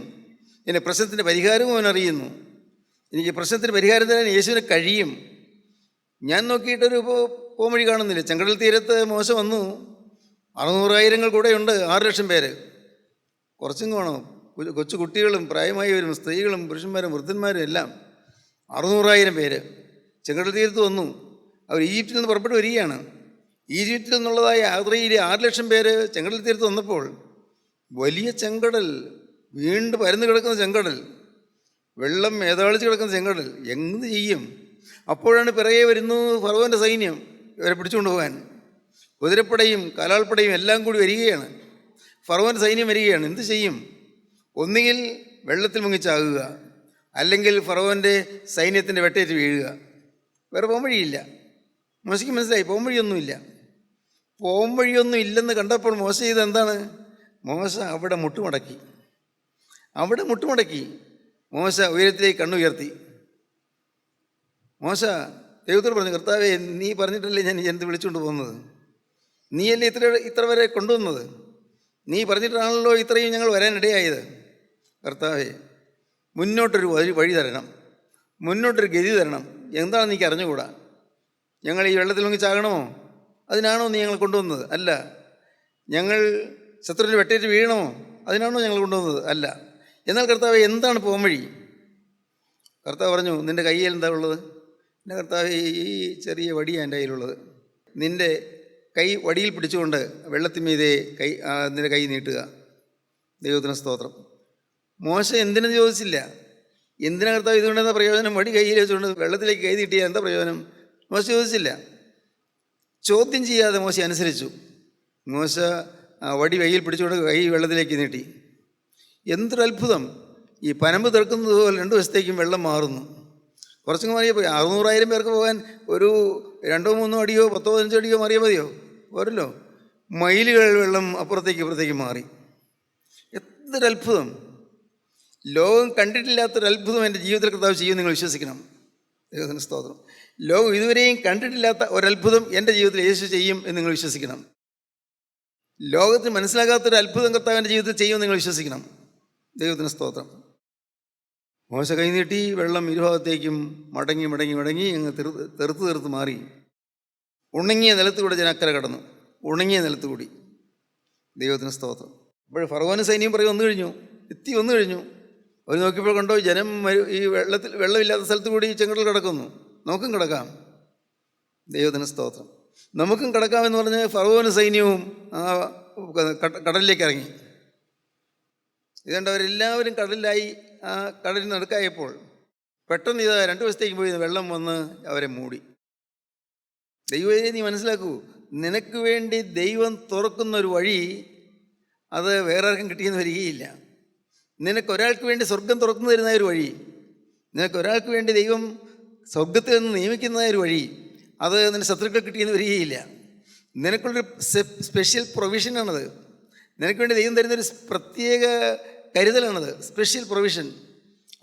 എൻ്റെ പ്രശ്നത്തിൻ്റെ പരിഹാരവും അവൻ അറിയുന്നു. എനിക്ക് പ്രശ്നത്തിന് പരിഹാരം തരാൻ യേശുവിന് കഴിയും. ഞാൻ നോക്കിയിട്ടൊരു പോംവഴി കാണുന്നില്ല. ചെങ്കടൽ തീരത്ത് മോശ വന്നു. 600,000 കൂടെയുണ്ട്, 6 ലക്ഷം പേര്. കുറച്ചും കാണും, കൊച്ചു കുട്ടികളും പ്രായമായവരും സ്ത്രീകളും പുരുഷന്മാരും വൃദ്ധന്മാരും എല്ലാം 600,000 പേര് ചെങ്കടൽ തീരത്ത് വന്നു. അവർ ഈജിപ്തിൽ നിന്ന് പുറപ്പെട്ട് വരികയാണ്. ഈജിപ്തിൽ നിന്നുള്ളതായ യാത്രയിൽ 6 ലക്ഷം പേര് ചെങ്കടൽ തീരത്ത് വന്നപ്പോൾ വലിയ ചെങ്കടൽ, വീണ്ടും പരന്നു കിടക്കുന്ന ചെങ്കടൽ, വെള്ളം മേതാളിച്ച് കിടക്കുന്ന ചെങ്കടൽ, എന്ത് ചെയ്യും? അപ്പോഴാണ് പിറകെ വരുന്നു ഫറവോൻ്റെ സൈന്യം ഇവരെ പിടിച്ചുകൊണ്ട് പോകാൻ. കുതിരപ്പടയും കാലാൾപ്പടയും എല്ലാം കൂടി വരികയാണ്. ഫറവോൻ്റെ സൈന്യം വരികയാണ്. എന്ത് ചെയ്യും? ഒന്നുകിൽ വെള്ളത്തിൽ മുങ്ങിച്ചാകുക, അല്ലെങ്കിൽ ഫറവോൻ്റെ സൈന്യത്തിൻ്റെ വെട്ടേറ്റ് വീഴുക. വേറെ പോംവഴിയില്ല. മോശയ്ക്ക് മനസ്സിലായി പോംവഴിയൊന്നുമില്ല. പോംവഴിയൊന്നും ഇല്ലെന്ന് കണ്ടപ്പോൾ മോശ ചെയ്ത് എന്താണ്? മോശ അവിടെ മുട്ടുമടക്കി. മോശ ഉയരത്തിലേക്ക് കണ്ണുയർത്തി. മോശ ദൈവത്തോട് പറഞ്ഞു, കർത്താവേ, നീ പറഞ്ഞിട്ടല്ലേ ഞാൻ ജനത്തെ വിളിച്ചുകൊണ്ട് പോകുന്നത്? നീയല്ലേ ഇത്ര വരെ കൊണ്ടുവന്നത്? നീ പറഞ്ഞിട്ടാണല്ലോ ഇത്രയും ഞങ്ങൾ വരാനിടയായത്. കർത്താവേ, മുന്നോട്ടൊരു വഴി തരണം, മുന്നോട്ടൊരു ഗതി തരണം. എന്താണെന്ന് എനിക്ക് അറിഞ്ഞുകൂടാ. ഞങ്ങൾ ഈ വെള്ളത്തിൽ മുങ്ങി ചാകണമോ? അതിനാണോ നീ ഞങ്ങൾ കൊണ്ടുവന്നത്? അല്ല. ഞങ്ങൾ ശത്രുവിന് വെട്ടേറ്റ് വീഴണമോ? അതിനാണോ ഞങ്ങൾ കൊണ്ടുവന്നത്? അല്ല. എന്നാൽ കർത്താവേ, എന്താണ് പോംവഴി? കർത്താവ് പറഞ്ഞു, നിൻ്റെ കയ്യിൽ എന്താ ഉള്ളത്? എൻ്റെ കർത്താവ്, ഈ ചെറിയ വടിയാണ് എൻ്റെ കയ്യിലുള്ളത്. നിൻ്റെ കൈ വടിയിൽ പിടിച്ചുകൊണ്ട് വെള്ളത്തിന്മീതെ നിൻ്റെ കൈ നീട്ടുക. ദൈവത്തിന് സ്തോത്രം. മോശ എന്തിനെന്ന് ചോദിച്ചില്ല. എന്തിനാ കർത്താവ് ഇതുകൊണ്ട് എന്താ പ്രയോജനം? വടി കയ്യിൽ വെച്ചുകൊണ്ട് വെള്ളത്തിലേക്ക് കൈ നീട്ടിയാൽ എന്താ പ്രയോജനം? മോശ ചോദിച്ചില്ല. ചോദ്യം ചെയ്യാതെ മോശ അനുസരിച്ചു. മോശ വടി കയ്യിൽ പിടിച്ചുകൊണ്ട് കൈ വെള്ളത്തിലേക്ക് നീട്ടി. എന്തൊരു അത്ഭുതം! ഈ പനമ്പ് തെറുക്കുന്നത് പോലെ 2 വശത്തേക്കും വെള്ളം മാറുന്നു. കുറച്ചും മാറിയപ്പോൾ 600,000 പേർക്ക് പോകാൻ ഒരു 2-3 അടിയോ 10-15 അടിയോ മാറിയാൽ മതിയോ? പോരല്ലോ. മൈലുകൾ വെള്ളം അപ്പുറത്തേക്ക് ഇപ്പുറത്തേക്ക് മാറി. എന്തൊരു അത്ഭുതം! ലോകം കണ്ടിട്ടില്ലാത്തൊരു അത്ഭുതം എൻ്റെ ജീവിതത്തിൽ കർത്താവ് ചെയ്യും. നിങ്ങൾ വിശ്വസിക്കണം. ദൈവത്തിന് സ്തോത്രം. ലോകം ഇതുവരെയും കണ്ടിട്ടില്ലാത്ത ഒരത്ഭുതം എൻ്റെ ജീവിതത്തിൽ യേശു ചെയ്യും എന്ന് നിങ്ങൾ വിശ്വസിക്കണം. ലോകത്തിന് മനസ്സിലാകാത്തൊരു അത്ഭുതം കർത്താവ് എൻ്റെ ജീവിതത്തിൽ ചെയ്യുമെന്ന് നിങ്ങൾ വിശ്വസിക്കണം. ദൈവത്തിന് സ്തോത്രം. മോശ കൈനീട്ടി, വെള്ളം ഇരുഭാഗത്തേക്കും മടങ്ങി അങ്ങ് തെറുത്ത് മാറി. ഉണങ്ങിയ നിലത്തുകൂടെ ജനക്കര കടന്നു. ഉണങ്ങിയ നിലത്തുകൂടി. ദൈവത്തിന് സ്തോത്രം. അപ്പോൾ ഫറവോന് സൈന്യം പറയും വന്നു കഴിഞ്ഞു. അവർ നോക്കിയപ്പോൾ കണ്ടോ, ജനം ഈ വെള്ളമില്ലാത്ത സ്ഥലത്ത് കൂടി ചെങ്കടൽ കിടക്കുന്നു. നമുക്കും കിടക്കാം. ദൈവത്തിന് സ്തോത്രം. നമുക്കും കിടക്കാമെന്ന് പറഞ്ഞ് ഫറവോന് സൈന്യവും കടലിലേക്ക് ഇറങ്ങി. ഇതുകൊണ്ട് അവരെല്ലാവരും കടലിലായി. ആ കടലിന് നടുക്കായപ്പോൾ പെട്ടെന്ന് 2 വശത്തേക്ക് പോയി വെള്ളം വന്ന് അവരെ മൂടി. ദൈവമേ, നീ മനസ്സിലാക്കൂ, നിനക്ക് വേണ്ടി ദൈവം തുറക്കുന്നൊരു വഴി അത് വേറെ ആർക്കും കിട്ടിയെന്ന് വരികയില്ല. നിനക്കൊരാൾക്ക് വേണ്ടി സ്വർഗം തുറന്നു തരുന്ന ഒരു വഴി, നിനക്കൊരാൾക്ക് വേണ്ടി ദൈവം സ്വർഗത്തിൽ നിന്ന് നിയമിക്കുന്ന ഒരു വഴി, അത് നിന്റെ ശത്രുക്കൾ കിട്ടിയെന്ന് വരികയില്ല. നിനക്കുള്ളൊരു സ്പെഷ്യൽ പ്രൊവിഷനാണത്. നിനക്ക് വേണ്ടി ദൈവം തരുന്നൊരു പ്രത്യേക കരുതലാണത്, സ്പെഷ്യൽ പ്രൊവിഷൻ.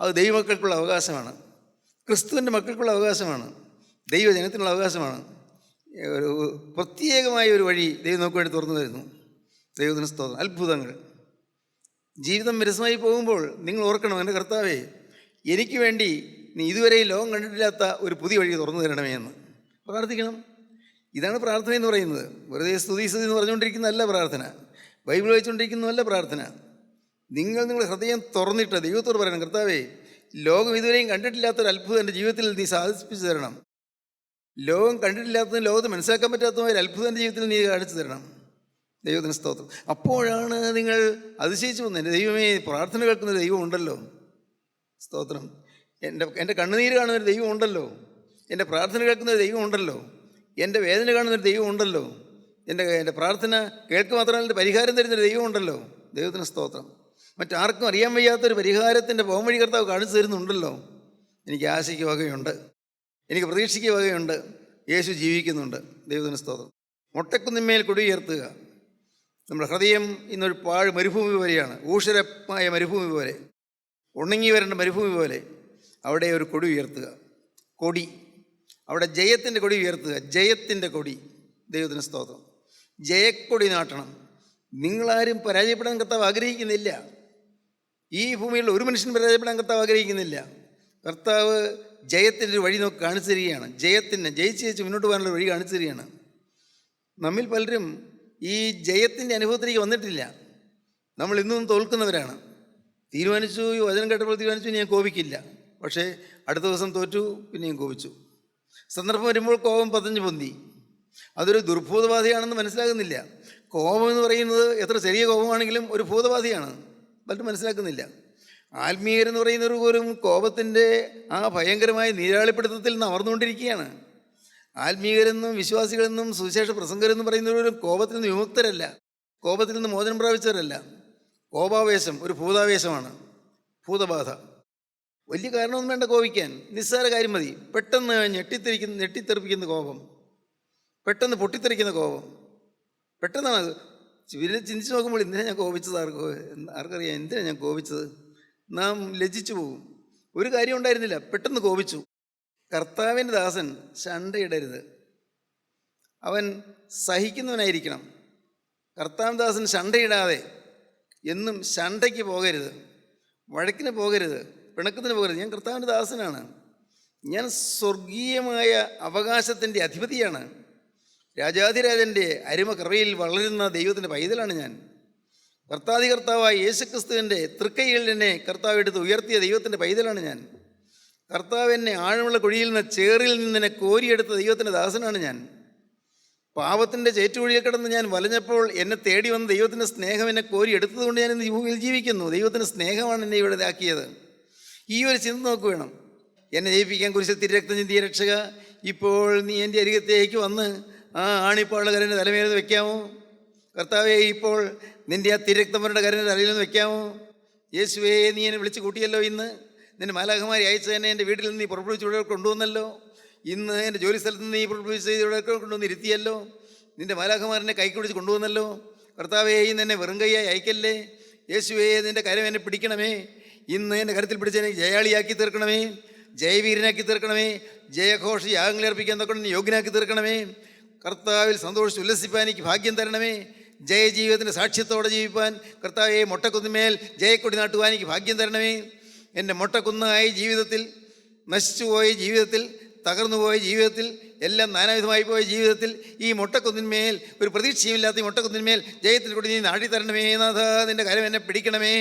അത് ദൈവമക്കൾക്കുള്ള അവകാശമാണ്, ക്രിസ്തുവിൻ്റെ മക്കൾക്കുള്ള അവകാശമാണ്, ദൈവജനത്തിനുള്ള അവകാശമാണ്. ഒരു പ്രത്യേകമായ ഒരു വഴി ദൈവം നമുക്ക് വേണ്ടി തുറന്നു തരുന്നു. ദൈവത്തിന് സ്തോത്രം. അത്ഭുതങ്ങൾ. ജീവിതം വിരസമായി പോകുമ്പോൾ നിങ്ങൾ ഓർക്കണം, എൻ്റെ കർത്താവേ, എനിക്ക് വേണ്ടി നീ ഇതുവരെ ലോകം കണ്ടിട്ടില്ലാത്ത ഒരു പുതിയ വഴി തുറന്നു തരണമേ എന്ന് പ്രാർത്ഥിക്കണം. ഇതാണ് പ്രാർത്ഥന എന്ന് പറയുന്നത്. വെറുതെ സ്തുതി എന്ന് പറഞ്ഞുകൊണ്ടിരിക്കുന്നതല്ല പ്രാർത്ഥന, ബൈബിൾ വായിച്ചുകൊണ്ടിരിക്കുന്നതല്ല പ്രാർത്ഥന. നിങ്ങളുടെ ഹൃദയം തുറന്നിട്ട് ദൈവത്തോട് പറയണം, കർത്താവേ, ലോകം ഇതുവരെയും കണ്ടിട്ടില്ലാത്തൊരു അത്ഭുതം എൻ്റെ ജീവിതത്തിൽ നീ സാധിപ്പിച്ചു തരണം. ലോകം കണ്ടിട്ടില്ലാത്തതും ലോകത്ത് മനസ്സിലാക്കാൻ പറ്റാത്തതുമായ ഒരു അത്ഭുതം എൻ്റെ ജീവിതത്തിൽ നീ കാണിച്ചു തരണം. ദൈവത്തിന് സ്തോത്രം. അപ്പോഴാണ് നിങ്ങൾ അതിശയിച്ചു പോകുന്നത്, എൻ്റെ ദൈവമേ, പ്രാർത്ഥന കേൾക്കുന്ന ദൈവം ഉണ്ടല്ലോ. സ്തോത്രം. എൻ്റെ കണ്ണുനീര് കാണുന്ന ഒരു ദൈവം ഉണ്ടല്ലോ, എൻ്റെ പ്രാർത്ഥന കേൾക്കുന്ന ഒരു ദൈവം ഉണ്ടല്ലോ, എൻ്റെ വേദന കാണുന്ന ഒരു ദൈവം ഉണ്ടല്ലോ, എൻ്റെ പ്രാർത്ഥന കേൾക്കുക മാത്രമല്ല എൻ്റെ പരിഹാരം തരുന്നൊരു ദൈവം ഉണ്ടല്ലോ. ദൈവത്തിന് സ്തോത്രം. മറ്റാർക്കും അറിയാൻ വയ്യാത്തൊരു പരിഹാരത്തിൻ്റെ പോംവഴി കർത്താവ് കാണിച്ചു തരുന്നുണ്ടല്ലോ. എനിക്ക് ആശയ്ക്ക് വകയുണ്ട്, എനിക്ക് പ്രതീക്ഷയ്ക്ക് വകയുണ്ട്. യേശു ജീവിക്കുന്നുണ്ട്. ദൈവത്തിന് സ്തോത്രം. മൊട്ടക്കുന്നിന്മേൽ കൊടി ഉയർത്തുക. നമ്മുടെ ഹൃദയം ഇന്നൊരു മരുഭൂമി പോലെയാണ്, ഊഷരമായ മരുഭൂമി പോലെ, ഉണങ്ങി വരേണ്ട മരുഭൂമി പോലെ. അവിടെ ഒരു കൊടി ഉയർത്തുക. കൊടി, അവിടെ ജയത്തിൻ്റെ കൊടി ഉയർത്തുക. ജയത്തിൻ്റെ കൊടി. ദൈവത്തിന് സ്തോത്രം. ജയക്കൊടി നാട്ടണം. നിങ്ങളാരും പരാജയപ്പെടാൻ കർത്താവ് ആഗ്രഹിക്കുന്നില്ല. ഈ ഭൂമിയിലുള്ള ഒരു മനുഷ്യൻ പരാജയപ്പെടാൻ കർത്താവ് ആഗ്രഹിക്കുന്നില്ല. കർത്താവ് ജയത്തിൻ്റെ ഒരു വഴി നമുക്ക് കാണിച്ചു തരികയാണ്. ജയിച്ച് മുന്നോട്ട് പോകാനുള്ള വഴി കാണിച്ചു തരികയാണ്. നമ്മിൽ പലരും ഈ ജയത്തിൻ്റെ അനുഭവത്തിലേക്ക് വന്നിട്ടില്ല. നമ്മൾ ഇന്നും തോൽക്കുന്നവരാണ്. തീരുമാനിച്ചു, ഈ വചനം കേട്ടപ്പോൾ തീരുമാനിച്ചു ഞാൻ കോപിക്കില്ല. പക്ഷേ അടുത്ത ദിവസം തോറ്റു, പിന്നെയും കോപിച്ചു. സന്ദർഭം വരുമ്പോൾ കോപം പതഞ്ഞു പൊന്തി. അതൊരു ദുർഭൂതബാധയാണെന്ന് മനസ്സിലാകുന്നില്ല. കോപം എന്ന് പറയുന്നത് എത്ര ചെറിയ കോപമാണെങ്കിലും ഒരു ഭൂതബാധയാണ്. പലരും മനസ്സിലാക്കുന്നില്ല. ആത്മീയരെന്ന് പറയുന്നവർ പോലും കോപത്തിൻ്റെ ആ ഭയങ്കരമായ നീരാളിപ്പിടുത്തത്തിൽ നിന്ന് അമർന്നുകൊണ്ടിരിക്കുകയാണ്. ആത്മീയരെന്നും വിശ്വാസികളെന്നും സുവിശേഷ പ്രസംഗരെന്നും പറയുന്നവരും കോപത്തിൽ നിന്ന് വിമുക്തരല്ല, കോപത്തിൽ നിന്ന് മോചനം പ്രാപിച്ചവരല്ല. കോപാവേശം ഒരു ഭൂതാവേശമാണ്, ഭൂതബാധ. വലിയ കാരണമൊന്നും വേണ്ട കോപിക്കാൻ, നിസ്സാര കാര്യം മതി. പെട്ടെന്ന് ഞെട്ടിത്തെറിപ്പിക്കുന്ന കോപം, പെട്ടെന്ന് പൊട്ടിത്തെറിക്കുന്ന കോപം, പെട്ടെന്നാണ്. ചിന്തിച്ച് നോക്കുമ്പോൾ എന്തിനാണ് ഞാൻ കോപിച്ചത്, ആർക്കറിയാം എന്തിനാണ് ഞാൻ കോപിച്ചത്? നാം ലജ്ജിച്ചു പോകും. ഒരു കാര്യം ഉണ്ടായിരുന്നില്ല, പെട്ടെന്ന് കോപിച്ചു. കർത്താവിൻ്റെ ദാസൻ ശണ്ടയിടരുത്, അവൻ സഹിക്കുന്നവനായിരിക്കണം. കർത്താവിൻ്റെ ദാസൻ ശണ്ടയിടാതെ എന്നും ശണ്ടയ്ക്ക് പോകരുത്, വഴക്കിന് പോകരുത്, പിണക്കത്തിന് പോകരുത്. ഞാൻ കർത്താവിൻ്റെ ദാസനാണ്, ഞാൻ സ്വർഗീയമായ അവകാശത്തിൻ്റെ അധിപതിയാണ്, രാജാധിരാജൻ്റെ അരുമകൃപയിൽ വളരുന്ന ദൈവത്തിൻ്റെ പൈതലാണ് ഞാൻ. കർത്താധികർത്താവായ യേശുക്രിസ്തുവിൻ്റെ തൃക്കൈയിൽ എന്നെ കർത്താവ് എടുത്ത് ഉയർത്തിയ ദൈവത്തിൻ്റെ പൈതലാണ് ഞാൻ. കർത്താവ് എന്നെ ആഴമുള്ള കുഴിയിൽ നിന്ന്, ചേറിൽ നിന്ന് എന്നെ കോരിയെടുത്ത ദൈവത്തിൻ്റെ ദാസനാണ് ഞാൻ. പാപത്തിൻ്റെ ചേറ്റുകുഴിയിൽ കിടന്ന് ഞാൻ വലഞ്ഞപ്പോൾ എന്നെ തേടി വന്ന ദൈവത്തിൻ്റെ സ്നേഹം എന്നെ കോരി എടുത്തതുകൊണ്ട് ഞാൻ ഇന്ന് ഭൂമിയിൽ ജീവിക്കുന്നു. ദൈവത്തിൻ്റെ സ്നേഹമാണ് എന്നെ ഇവിടെ ആക്കിയത്. ഈ ഒരു ചിന്ത നോക്ക് വേണം. എന്നെ ജയിപ്പിക്കാൻ കുരിശിൽ തിരുരക്തം ചിന്തിയ രക്ഷക, ഇപ്പോൾ നീ എൻ്റെ അരികത്തേക്ക് വന്ന് ആ ആണിപ്പാളുടെ കരൻ്റെ തലമേൽ വെക്കാമോ? കർത്താവേ, ഇപ്പോൾ നിൻ്റെ ആ തിരുരക്തമരുടെ കരൻ്റെ തലയിൽ നിന്ന് വെക്കാമോ? യേശുവേ, നീ എന്നെ വിളിച്ച് കൂട്ടിയല്ലോ. ഇന്ന് നിൻ്റെ മാലാഖമാരെ അയച്ച് തന്നെ എൻ്റെ വീട്ടിൽ നിന്ന് നീ പുറപ്പെടുവിച്ച് ഇവിടെ കൊണ്ടുവന്നല്ലോ. ഇന്ന് എൻ്റെ ജോലി സ്ഥലത്ത് നിന്ന് നീ പുറപ്പെടുവിച്ച് ഇവിടെ കൊണ്ടുവന്ന് ഇരുത്തിയല്ലോ. നിൻ്റെ മാലാഖമാരനെ കൈക്കുടിച്ച് കൊണ്ടുവന്നല്ലോ. കർത്താവേ, ഇന്ന് എന്നെ വെറും കൈയായി അയക്കല്ലേ. യേശുവേ, നിൻ്റെ കരം എന്നെ പിടിക്കണമേ. ഇന്ന് എൻ്റെ കരത്തിൽ പിടിച്ച് എന്നെ ജയാളിയാക്കി തീർക്കണമേ, ജയവീരനാക്കി തീർക്കണമേ, ജയഘോഷ യാഗങ്ങൾ അർപ്പിക്കാൻ തൊക്കെ യോഗ്യനാക്കി തീർക്കണമേ. കർത്താവിൽ സന്തോഷിച്ച് ഉല്ലസിപ്പാൻ എനിക്ക് ഭാഗ്യം തരണമേ. ജയജീവിതത്തിൻ്റെ സാക്ഷ്യത്തോടെ ജീവിപ്പാൻ കർത്താവെ മൊട്ടക്കുന്നിന്മേൽ ജയക്കൊടി നാട്ടുവാൻ എനിക്ക് ഭാഗ്യം തരണമേ. എൻ്റെ മൊട്ടക്കുന്നായ ജീവിതത്തിൽ, നശിച്ചുപോയ ജീവിതത്തിൽ, തകർന്നുപോയ ജീവിതത്തിൽ, എല്ലാം നാനാവിധമായി പോയ ജീവിതത്തിൽ ഈ മൊട്ടക്കുന്നിന്മേൽ ഒരു പ്രതീക്ഷയുമില്ലാത്ത ഈ മൊട്ടക്കുന്നിന്മേൽ ജയത്തിൽ കൂടി നീ നാടി തരണമേ. നാഥ, നിൻ്റെ കരം എന്നെ പിടിക്കണമേ,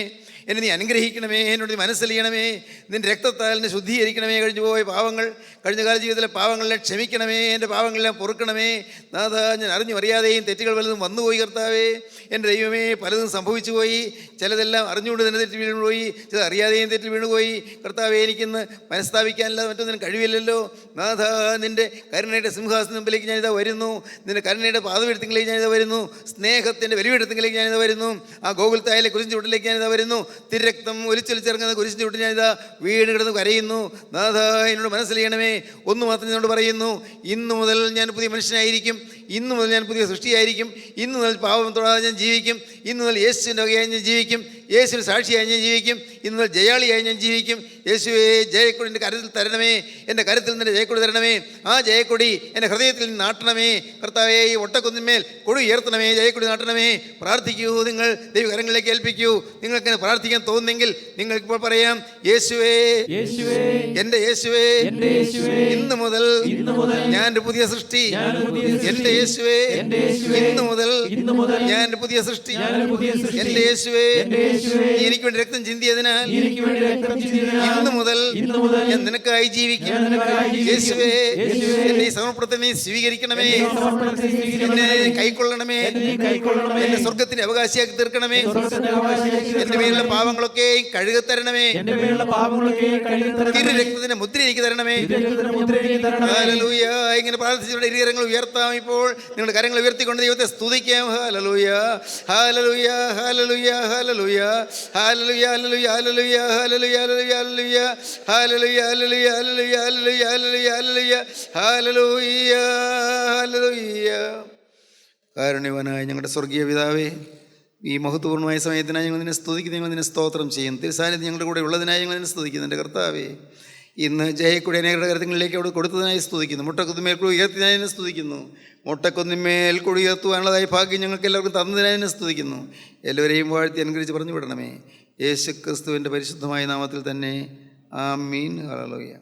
എന്നെ നീ അനുഗ്രഹിക്കണമേ, എന്നോട് നീ മനസ്സലിയണമേ, നിൻ്റെ രക്തത്താൽ എന്നെ ശുദ്ധീകരിക്കണമേ. കഴിഞ്ഞു പോയ പാവങ്ങൾ, കഴിഞ്ഞകാല ജീവിതത്തിലെ പാവങ്ങളെ ക്ഷമിക്കണമേ, എൻ്റെ പാവങ്ങളെല്ലാം പൊറുക്കണമേ. നാഥ, ഞാൻ അറിഞ്ഞും അറിയാതെയും തെറ്റുകൾ പലതും വന്നുപോയി കർത്താവേ. എൻ്റെ ദൈവമേ, പലതും സംഭവിച്ചു പോയി. ചിലതെല്ലാം അറിഞ്ഞുകൊണ്ട് തന്നെ തെറ്റ് വീണുപോയി, ചിലത് അറിയാതെയും തെറ്റിൽ വീണുപോയി. കർത്താവേ, എനിക്കിന്ന് മനസ്താപിക്കാനല്ലാതെ മറ്റൊന്നിനും കഴിവില്ലല്ലോ. നാഥ, നിൻ്റെ കരുണയുടെ സിംഹാസന മുമ്പിലേക്ക് ഞാനിതാ വരുന്നു. നിൻ്റെ കരുണയുടെ പാദപീഠത്തിലേക്ക് ഞാനിതാ വരുന്നു. സ്നേഹത്തിൻ്റെ ബലിപീഠത്തിലേക്ക് ഞാനിതാ വരുന്നു. ആ ഗോകുൽത്തായിലെ കുരിശിൻ്റെ ചുവട്ടിലേക്ക് ഞാനിതാ വരുന്നു. തിരക്തം ഒലിച്ചൊലിച്ചിറങ്ങുന്ന കുരിശിൻ്റെ ചുവട്ടിൽ ഞാനിതാ വീണ് കിടന്ന് കരയുന്നു. നാഥ, എന്നോട് മനസ്സിലെയ്യണമേ. ഒന്ന് മാത്രം എന്നോട് പറയുന്നു, ഇന്നു മുതൽ ഞാൻ പുതിയ മനുഷ്യനായിരിക്കും. ഇന്നു മുതൽ ഞാൻ പുതിയ സൃഷ്ടിയായിരിക്കും. ഇന്നു മുതൽ പാപം തൊടാതെ ഞാൻ ജീവിക്കും. ഇന്നു മുതൽ യേശുവിൻ്റെ വകയായി ഞാൻ ജീവിക്കും. യേശുവിന് സാക്ഷിയായി ഞാൻ ജീവിക്കും. ഇന്നു മുതൽ ജയാളിയായി ഞാൻ ജീവിക്കും. യേശുവേ, ജയക്കൊടി എൻ്റെ കരത്തിൽ തരണമേ. എൻ്റെ കരത്തിൽ നിൻ്റെ ജയക്കൊടി തരണമേ. ആ ജയക്കൊടി എൻ്റെ ഹൃദയത്തിൽ നിന്ന് നാട്ടണമേ. കർത്താവേ, ഈ ഒട്ടക്കുന്നിന്മേൽ കൊടി ഉയർത്തണമേ, ജയക്കൊടി നാട്ടണമേ. പ്രാർത്ഥിക്കൂ, നിങ്ങൾ ദൈവകരങ്ങളിലേക്ക് ഏൽപ്പിക്കൂ. നിങ്ങൾക്ക് പ്രാർത്ഥിക്കാൻ തോന്നുന്നെങ്കിൽ നിങ്ങൾക്കിപ്പോൾ പറയാം, യേശുവേ, എൻ്റെ യേശുവേ, ഇന്നു മുതൽ ഞാൻ ഒരു പുതിയ സൃഷ്ടി. എൻ്റെ യേശുവേ, ഇന്നു മുതൽ ഞാൻ ഒരു പുതിയ സൃഷ്ടി. എൻ്റെ യേശുവേ, എനിക്ക് വേണ്ടി രക്തം ചിന്തിയതിനാൽ ചെയ്തതിനാൽ ഇന്നു മുതൽ ഞാൻ നിനക്കായി ജീവിക്കും. യേശുവേ, എന്നെ ഈ സമർപ്പണത്തെ നീ സ്വീകരിക്കണമേ, എന്നെ കൈക്കൊള്ളണമേ, എന്നെ സ്വർഗത്തിന്റെ അവകാശിയാക്കി തീർക്കണമേ, എന്റെ മേലുള്ള പാവങ്ങളൊക്കെ കഴുകത്തരണമേ, തിരു രക്തത്തിന്റെ മുദ്ര എനിക്ക് തരണമേ. ഹല്ലേലൂയ. ഇങ്ങനെ പ്രാർത്ഥിച്ചുകൊണ്ട് ഇരുകരങ്ങൾ ഉയർത്താം. ഇപ്പോൾ നിങ്ങളുടെ കരങ്ങൾ ഉയർത്തിക്കൊണ്ട് ദൈവത്തെ സ്തുതിക്കാം. Hallelujah, hallelujah, hallelujah, hallelujah, hallelujah, hallelujah, hallelujah, hallelujah, hallelujah, hallelujah, hallelujah, hallelujah, hallelujah, hallelujah, hallelujah. കാരുണ്യവാനായ ഞങ്ങളുടെ സ്വർഗീയ പിതാവേ, ഈ മഹത്വപൂർണ്ണമായ സമയത്തിനായി ഞങ്ങൾ നിന്നെ സ്തുതിക്കുന്നു, ഞങ്ങൾ നിന്നെ സ്തോത്രം ചെയ്യും. തിരുസാന്നിധ്യം ഞങ്ങളുടെ കൂടെ ഉള്ളതിനായി ഞങ്ങൾ നിന്നെ സ്തുതിക്കുന്നു. എൻ്റെ കർത്താവേ, ഇന്ന് ജയക്കൂടി അനേകരുടെ കരുത്തുകളിലേക്ക് അവിടെ കൊടുത്തതിനായി സ്തുതിക്കുന്നു. മുട്ടക്കുന്നിന്മേൽ കൂടി ഉയർത്തിനായി തന്നെ സ്തുതിക്കുന്നു. മുട്ടക്കുന്നിന്മേൽ കൂടി ഉയർത്തുവാനുള്ളതായി ഭാഗ്യം ഞങ്ങൾക്ക് എല്ലാവർക്കും തന്നതിനായി തന്നെ സ്തുതിക്കുന്നു. എല്ലാവരെയും വാഴ്ത്തി അനുഗ്രഹിച്ച് പറഞ്ഞു വിടണമേ. യേശു ക്രിസ്തുവിൻ്റെ പരിശുദ്ധമായ നാമത്തിൽ തന്നെ. ആമീൻ. ഹല്ലേലൂയ.